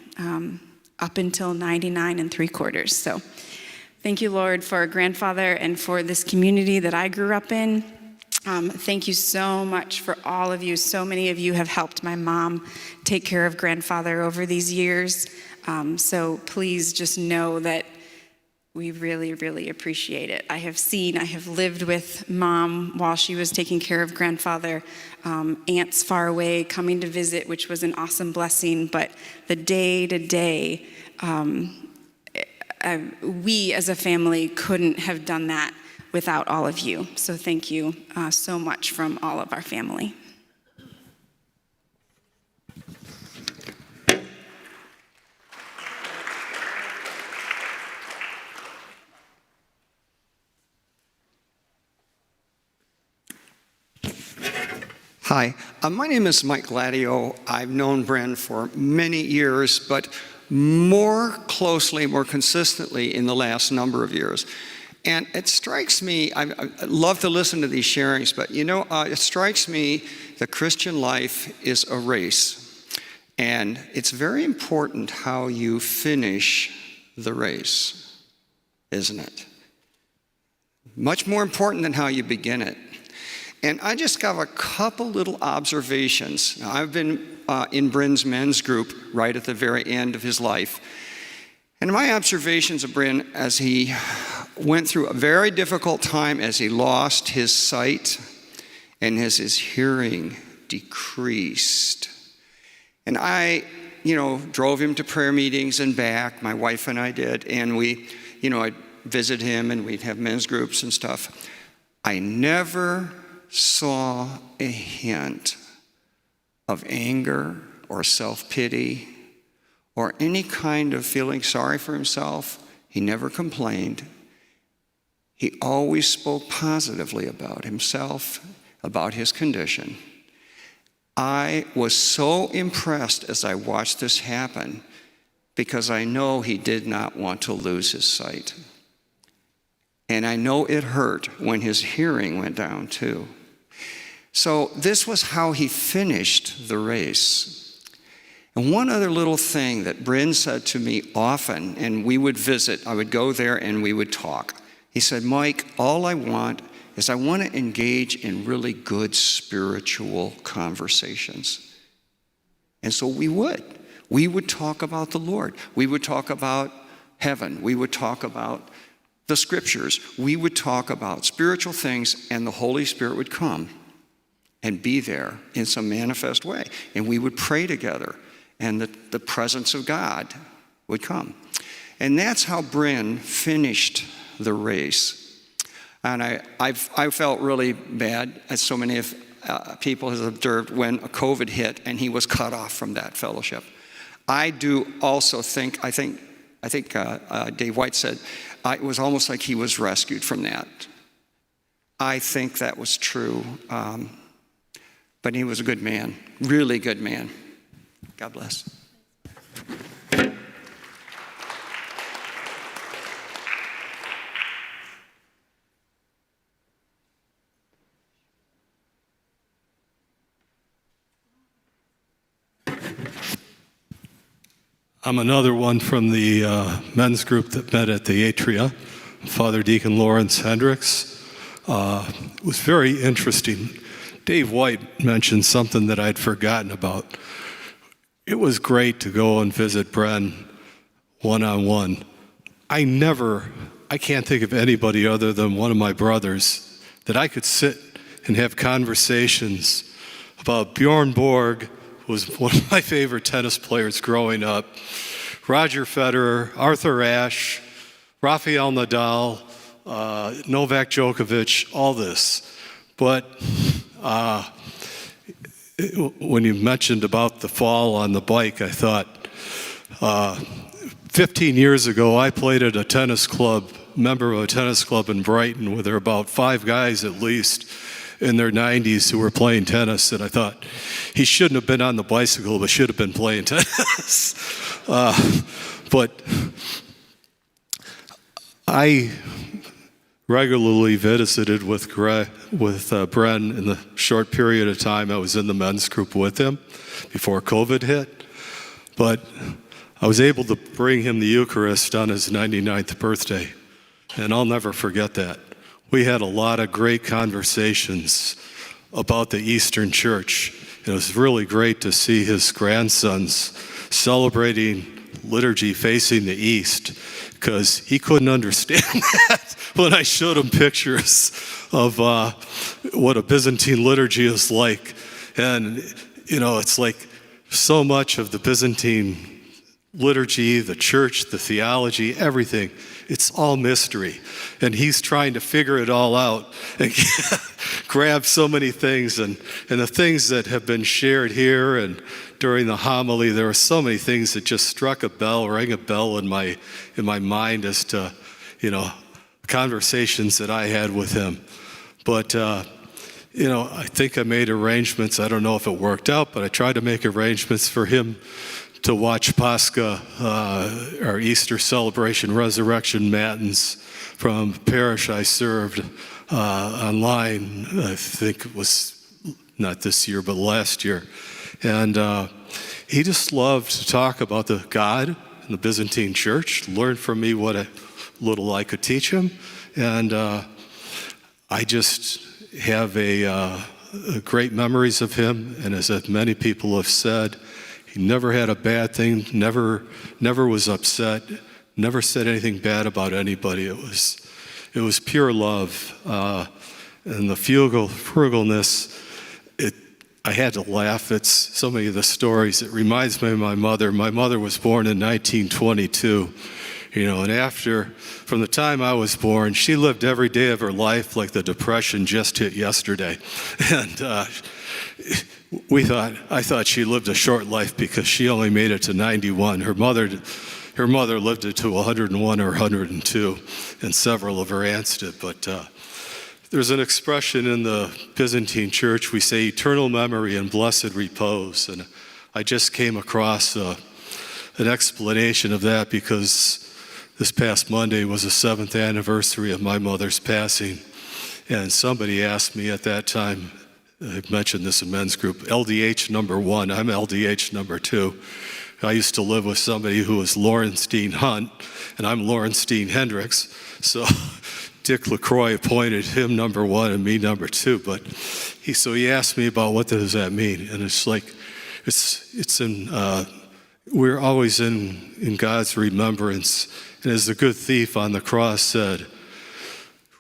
up until 99 3/4. So thank you, Lord, for our grandfather and for this community that I grew up in. Thank you so much for all of you. So many of you have helped my mom take care of grandfather over these years. So please just know that we really, really appreciate it. I have lived with mom while she was taking care of grandfather, aunts far away coming to visit, which was an awesome blessing. But the day-to-day, we as a family couldn't have done that without all of you. So thank you so much from all of our family. Hi, my name is Mike Gladio. I've known Bren for many years, but more closely, more consistently in the last number of years. And it strikes me, I love to listen to these sharings, but it strikes me that Christian life is a race. And it's very important how you finish the race, isn't it? Much more important than how you begin it. And I just got a couple little observations. Now, I've been in Bren's men's group right at the very end of his life. And my observations of Bren as he went through a very difficult time, as he lost his sight and as his hearing decreased. And I, drove him to prayer meetings and back, my wife and I did, and we, I'd visit him and we'd have men's groups and stuff. I never saw a hint of anger or self-pity or any kind of feeling sorry for himself. He never complained. He always spoke positively about himself, about his condition. I was so impressed as I watched this happen because I know he did not want to lose his sight. And I know it hurt when his hearing went down too. So this was how he finished the race. And one other little thing that Bren said to me often, and we would visit, I would go there and we would talk. He said, Mike, all I want is I want to engage in really good spiritual conversations. And so we would. We would talk about the Lord. We would talk about heaven. We would talk about the scriptures. We would talk about spiritual things, and the Holy Spirit would come and be there in some manifest way. And we would pray together, and the presence of God would come. And that's how Bren finished the race. And I felt really bad, as so many of people have observed, when COVID hit and he was cut off from that fellowship. I do also think, I think Dave White said, it was almost like he was rescued from that. I think that was true. But he was a good man, really good man. God bless. I'm another one from the men's group that met at the Atria, Father Deacon Lawrence Hendricks. It was very interesting. Dave White mentioned something that I'd forgotten about. It was great to go and visit Bren one-on-one. I can't think of anybody other than one of my brothers that I could sit and have conversations about. Bjorn Borg was one of my favorite tennis players growing up. Roger Federer, Arthur Ashe, Rafael Nadal, Novak Djokovic, all this. But when you mentioned about the fall on the bike, I thought 15 years ago I played at a tennis club, member of a tennis club in Brighton, where there were about 5 guys at least in their 90s who were playing tennis, and I thought he shouldn't have been on the bicycle, but should have been playing tennis. But I regularly visited with Bren in the short period of time I was in the men's group with him before COVID hit. But I was able to bring him the Eucharist on his 99th birthday, and I'll never forget that. We had a lot of great conversations about the Eastern Church. It was really great to see his grandsons celebrating liturgy facing the east, because he couldn't understand that when I showed him pictures of what a Byzantine liturgy is like. And, it's like so much of the Byzantine liturgy, the church, the theology, everything, it's all mystery. And he's trying to figure it all out and grab so many things. And the things that have been shared here and during the homily, there were so many things that just rang a bell in my mind as to, conversations that I had with him. But, I think I made arrangements. I don't know if it worked out, but I tried to make arrangements for him to watch Pascha, our Easter celebration, Resurrection Matins from the parish I served online. I think it was not this year, but last year. And he just loved to talk about the God and the Byzantine Church, learn from me what little I could teach him. And I just have great memories of him. And as many people have said, he never had a bad thing, never was upset, never said anything bad about anybody. It was pure love. And the frugalness, I had to laugh at so many of the stories. It reminds me of my mother. My mother was born in 1922, and from the time I was born, she lived every day of her life like the Depression just hit yesterday. And I thought she lived a short life because she only made it to 91. Her mother lived it to 101 or 102, and several of her aunts did. But there's an expression in the Byzantine Church, we say eternal memory and blessed repose. And I just came across an explanation of that because this past Monday was the 7th anniversary of my mother's passing. And somebody asked me at that time, I mentioned this in men's group, LDH number 1, I'm LDH number 2. I used to live with somebody who was Laurenstein Hunt, and I'm Laurenstein Hendricks. So Dick LaCroix appointed him number 1 and me number 2. But he asked me about what does that mean, and it's like we're always in God's remembrance. And as the good thief on the cross said,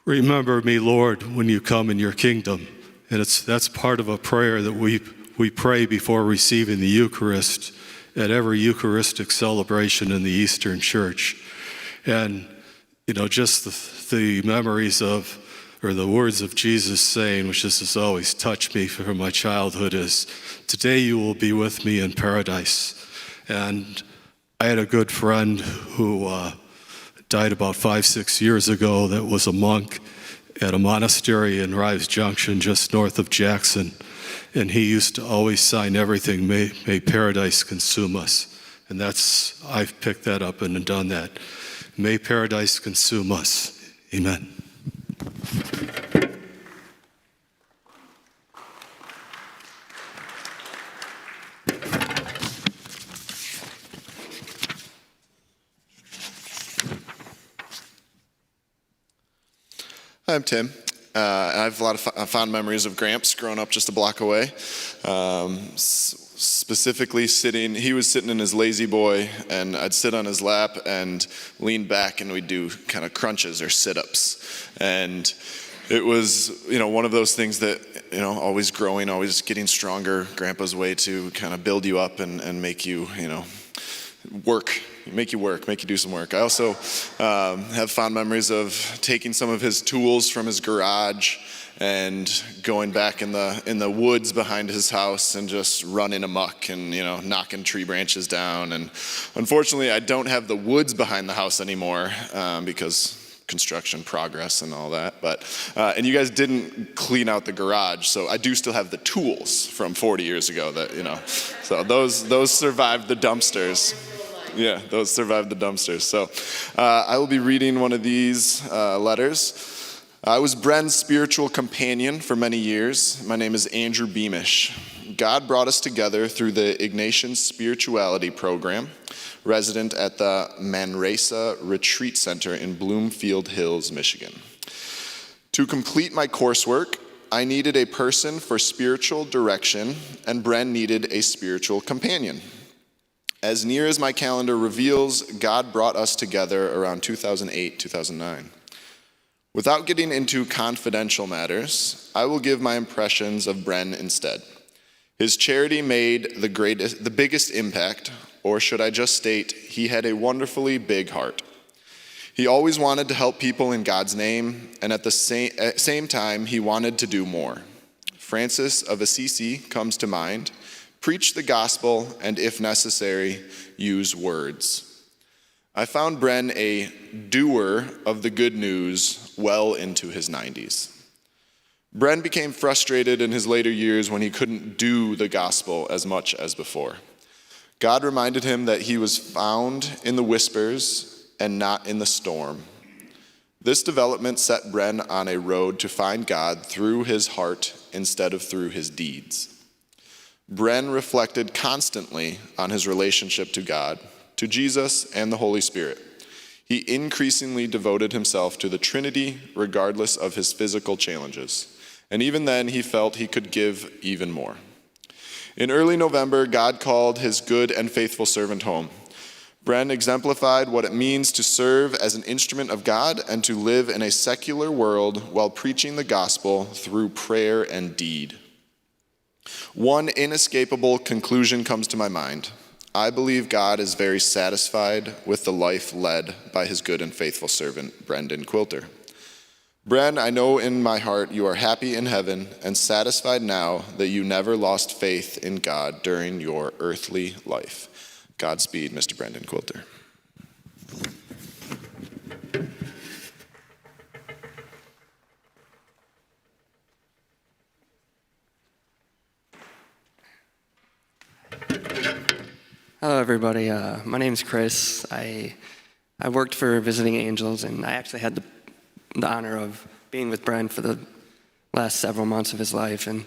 "Remember me, Lord, when you come in your kingdom." And that's part of a prayer that we pray before receiving the Eucharist at every Eucharistic celebration in the Eastern Church. And, just the memories of, or the words of Jesus saying, which has always touched me from my childhood, is, "Today you will be with me in paradise." And I had a good friend who died about 5-6 years ago that was a monk at a monastery in Rives Junction just north of Jackson. And he used to always sign everything, may paradise consume us. And I've picked that up and done that. May paradise consume us. Amen. Hi, I'm Tim. I have a lot of fond memories of Gramps growing up just a block away. Specifically he was sitting in his lazy boy, and I'd sit on his lap and lean back, and we'd do kind of crunches or sit-ups. And it was, one of those things that, always growing, always getting stronger. Grandpa's way to kind of build you up and make you, make you do some work. I also have fond memories of taking some of his tools from his garage and going back in the woods behind his house and just running amok and knocking tree branches down. And unfortunately, I don't have the woods behind the house anymore because construction progress and all that. But and you guys didn't clean out the garage, so I do still have the tools from 40 years ago that So those survived the dumpsters. Yeah, those survived the dumpsters. So I will be reading one of these letters. I was Bren's spiritual companion for many years. My name is Andrew Beamish. God brought us together through the Ignatian Spirituality Program, resident at the Manresa Retreat Center in Bloomfield Hills, Michigan. To complete my coursework, I needed a person for spiritual direction, and Bren needed a spiritual companion. As near as my calendar reveals, God brought us together around 2008, 2009. Without getting into confidential matters, I will give my impressions of Bren instead. His charity made the biggest impact, or should I just state, he had a wonderfully big heart. He always wanted to help people in God's name, and at the same time, he wanted to do more. Francis of Assisi comes to mind. Preach the gospel, and if necessary, use words. I found Bren a doer of the good news well into his 90s. Bren became frustrated in his later years when he couldn't do the gospel as much as before. God reminded him that he was found in the whispers and not in the storm. This development set Bren on a road to find God through his heart instead of through his deeds. Bren reflected constantly on his relationship to God, to Jesus, and the Holy Spirit. He increasingly devoted himself to the Trinity regardless of his physical challenges. And even then, he felt he could give even more. In early November, God called his good and faithful servant home. Bren exemplified what it means to serve as an instrument of God and to live in a secular world while preaching the gospel through prayer and deed. One inescapable conclusion comes to my mind. I believe God is very satisfied with the life led by his good and faithful servant, Bren Quilter. Bren, I know in my heart you are happy in heaven and satisfied now that you never lost faith in God during your earthly life. Godspeed, Mr. Bren Quilter. Hello, everybody. My name's Chris. I worked for Visiting Angels, and I actually had the honor of being with Bren for the last several months of his life. And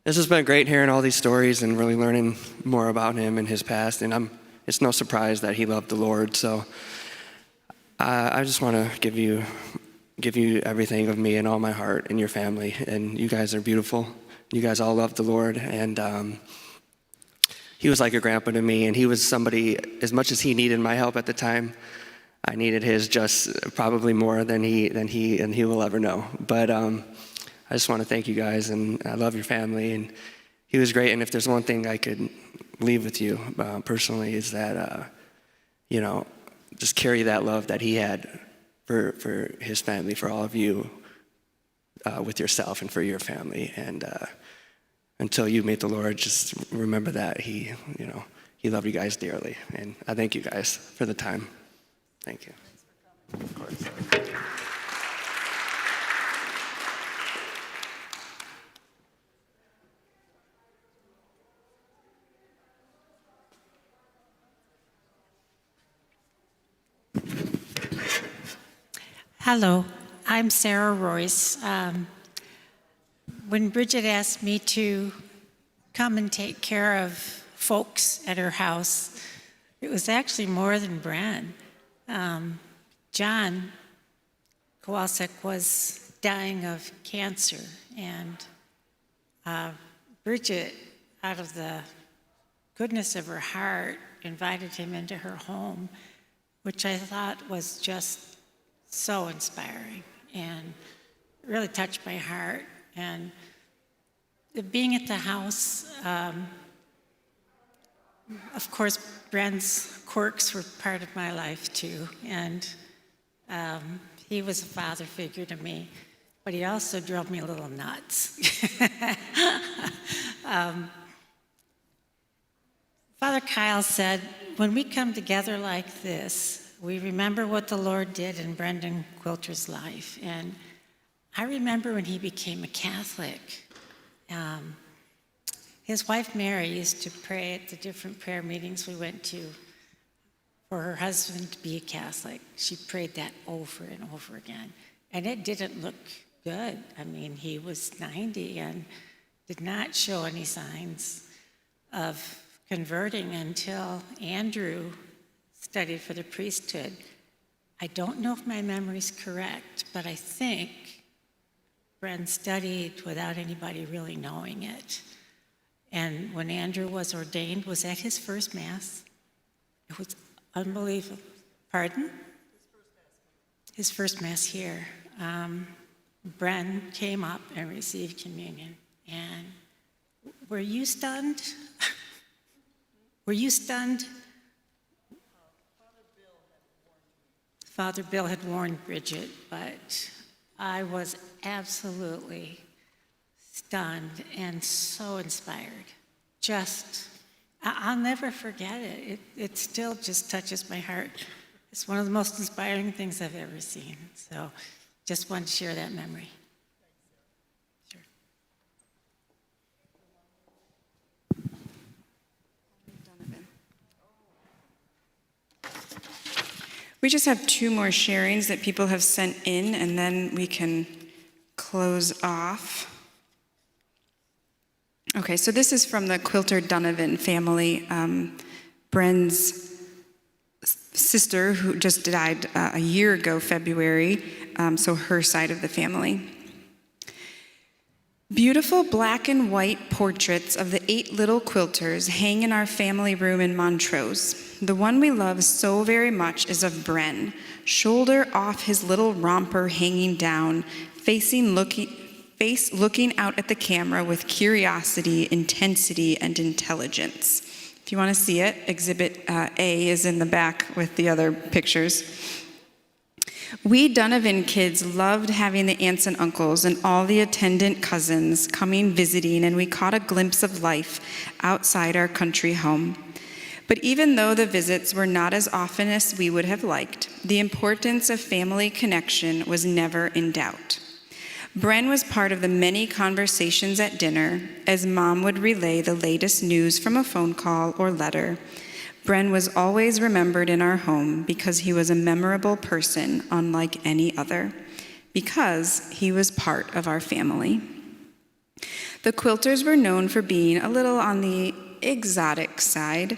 this has been great hearing all these stories and really learning more about him and his past. And it's no surprise that he loved the Lord. So I just want to give you everything of me and all my heart and your family. And you guys are beautiful. You guys all love the Lord. And he was like a grandpa to me, and he was somebody, as much as he needed my help at the time, I needed his just probably more than he will ever know. But I just want to thank you guys, and I love your family, and he was great. And if there's one thing I could leave with you personally is that, just carry that love that he had for his family, for all of you, with yourself and for your family. And until you meet the Lord, just remember that he loved you guys dearly. And I thank you guys for the time. Thank you. Of course. Hello, I'm Sarah Royce. When Bridget asked me to come and take care of folks at her house, it was actually more than Bren. John Kowalczyk was dying of cancer, and Bridget, out of the goodness of her heart, invited him into her home, which I thought was just so inspiring and really touched my heart. And being at the house, of course, Bren's quirks were part of my life too. And he was a father figure to me, but he also drove me a little nuts. Father Kyle said, when we come together like this, we remember what the Lord did in Bren Quilter's life. And I remember when he became a Catholic. His wife Mary used to pray at the different prayer meetings we went to for her husband to be a Catholic. She prayed that over and over again. And it didn't look good. I mean, he was 90 and did not show any signs of converting until Andrew studied for the priesthood. I don't know if my memory's correct, but I think Bren studied without anybody really knowing it. And when Andrew was ordained, was at his first Mass. It was unbelievable. Pardon? His first Mass here. Bren came up and received communion. And were you stunned? Were you stunned? Father Bill had warned Bridget, but I was absolutely stunned and so inspired. I'll never forget it. It still just touches my heart. It's one of the most inspiring things I've ever seen. So just wanted to share that memory. Sure. We just have 2 more sharings that people have sent in, and then we can close off. Okay, so this is from the Quilter Donovan family. Bren's sister, who just died a year ago, February, so her side of the family. Beautiful black and white portraits of the 8 little Quilters hang in our family room in Montrose. The one we love so very much is of Bren, shoulder off his little romper hanging down, face looking out at the camera with curiosity, intensity, and intelligence. If you want to see it, Exhibit A is in the back with the other pictures. We Donovan kids loved having the aunts and uncles and all the attendant cousins coming visiting, and we caught a glimpse of life outside our country home. But even though the visits were not as often as we would have liked, the importance of family connection was never in doubt. Bren was part of the many conversations at dinner, as Mom would relay the latest news from a phone call or letter. Bren was always remembered in our home because he was a memorable person unlike any other, because he was part of our family. The Quilters were known for being a little on the exotic side.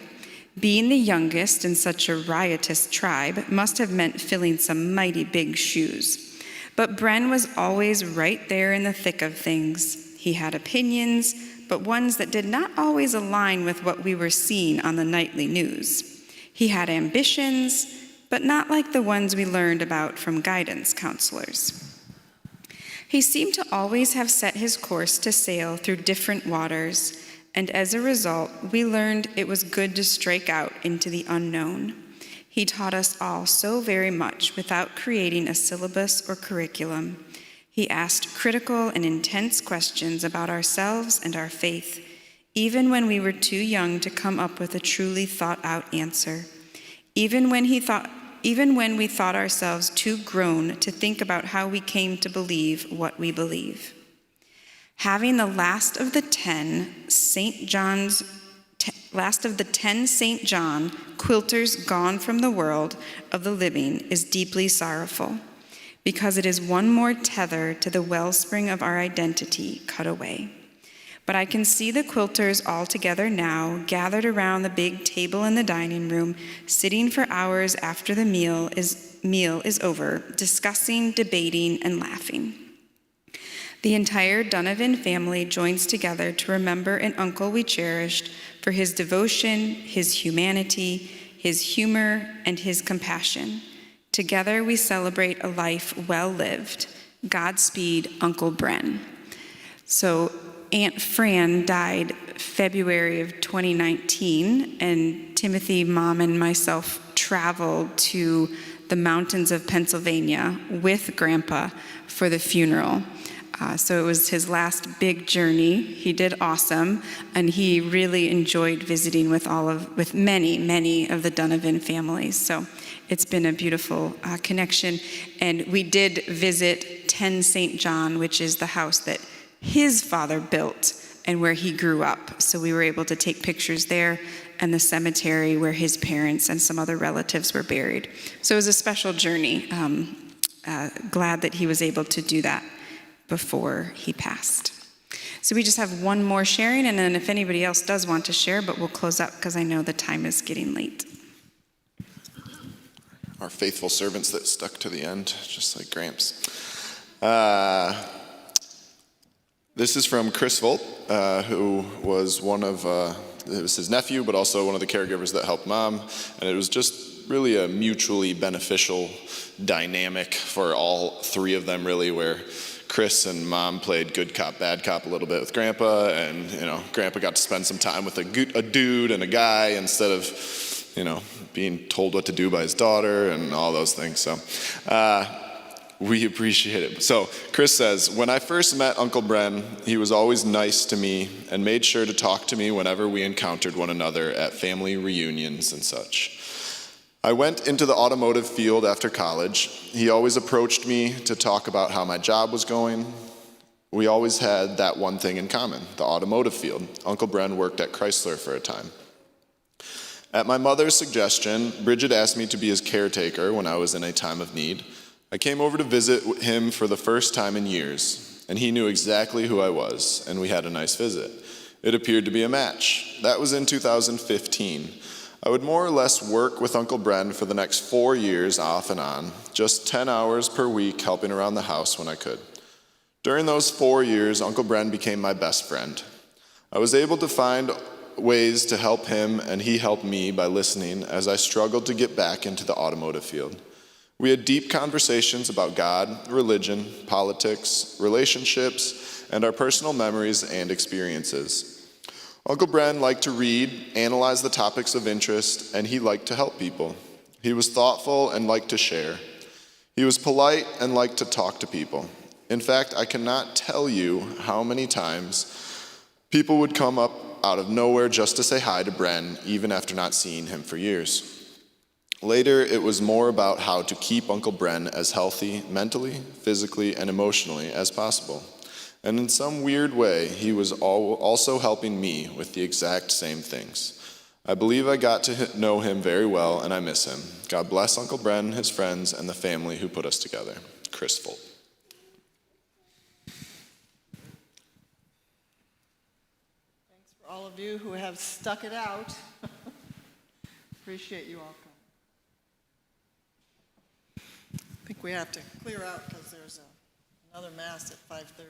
Being the youngest in such a riotous tribe must have meant filling some mighty big shoes. But Bren was always right there in the thick of things. He had opinions, but ones that did not always align with what we were seeing on the nightly news. He had ambitions, but not like the ones we learned about from guidance counselors. He seemed to always have set his course to sail through different waters, and as a result, we learned it was good to strike out into the unknown. He taught us all so very much without creating a syllabus or curriculum. He asked critical and intense questions about ourselves and our faith, even when we were too young to come up with a truly thought-out answer. Even when we thought ourselves too grown to think about how we came to believe what we believe. Having the last of the 10 St. John Quilters gone from the world of the living is deeply sorrowful, because it is one more tether to the wellspring of our identity cut away. But I can see the Quilters all together now, gathered around the big table in the dining room, sitting for hours after the meal is over, discussing, debating, and laughing. The entire Donovan family joins together to remember an uncle we cherished for his devotion, his humanity, his humor, and his compassion. Together we celebrate a life well lived. Godspeed, Uncle Bren. So Aunt Fran died February of 2019, and Timothy, Mom, and myself traveled to the mountains of Pennsylvania with Grandpa for the funeral. So it was his last big journey. He did awesome, and he really enjoyed visiting with many of the Donovan families. So it's been a beautiful connection. And we did visit 10 St. John, which is the house that his father built and where he grew up. So we were able to take pictures there, and the cemetery where his parents and some other relatives were buried. So it was a special journey. Glad that he was able to do that before he passed. So we just have one more sharing, and then if anybody else does want to share, but we'll close up because I know the time is getting late. Our faithful servants that stuck to the end, just like Gramps. This is from Chris Volt, who was it was his nephew, but also one of the caregivers that helped Mom, and it was just really a mutually beneficial dynamic for all three of them, really, where Chris and Mom played good cop, bad cop a little bit with Grandpa, and Grandpa got to spend some time with a dude and a guy instead of being told what to do by his daughter and all those things. So we appreciate it. So Chris says, when I first met Uncle Bren, he was always nice to me and made sure to talk to me whenever we encountered one another at family reunions and such. I went into the automotive field after college. He always approached me to talk about how my job was going. We always had that one thing in common, the automotive field. Uncle Bren worked at Chrysler for a time. At my mother's suggestion, Bridget asked me to be his caretaker when I was in a time of need. I came over to visit him for the first time in years, and he knew exactly who I was, and we had a nice visit. It appeared to be a match. That was in 2015. I would more or less work with Uncle Bren for the next 4 years off and on, just 10 hours per week helping around the house when I could. During those 4 years, Uncle Bren became my best friend. I was able to find ways to help him, and he helped me by listening as I struggled to get back into the automotive field. We had deep conversations about God, religion, politics, relationships, and our personal memories and experiences. Uncle Bren liked to read, analyze the topics of interest, and he liked to help people. He was thoughtful and liked to share. He was polite and liked to talk to people. In fact, I cannot tell you how many times people would come up out of nowhere just to say hi to Bren, even after not seeing him for years. Later, it was more about how to keep Uncle Bren as healthy mentally, physically, and emotionally as possible. And in some weird way, he was also helping me with the exact same things. I believe I got to know him very well, and I miss him. God bless Uncle Bren, his friends, and the family who put us together. Chris Folk. Thanks for all of you who have stuck it out. Appreciate you all coming. I think we have to clear out because there's another mass at 5:30.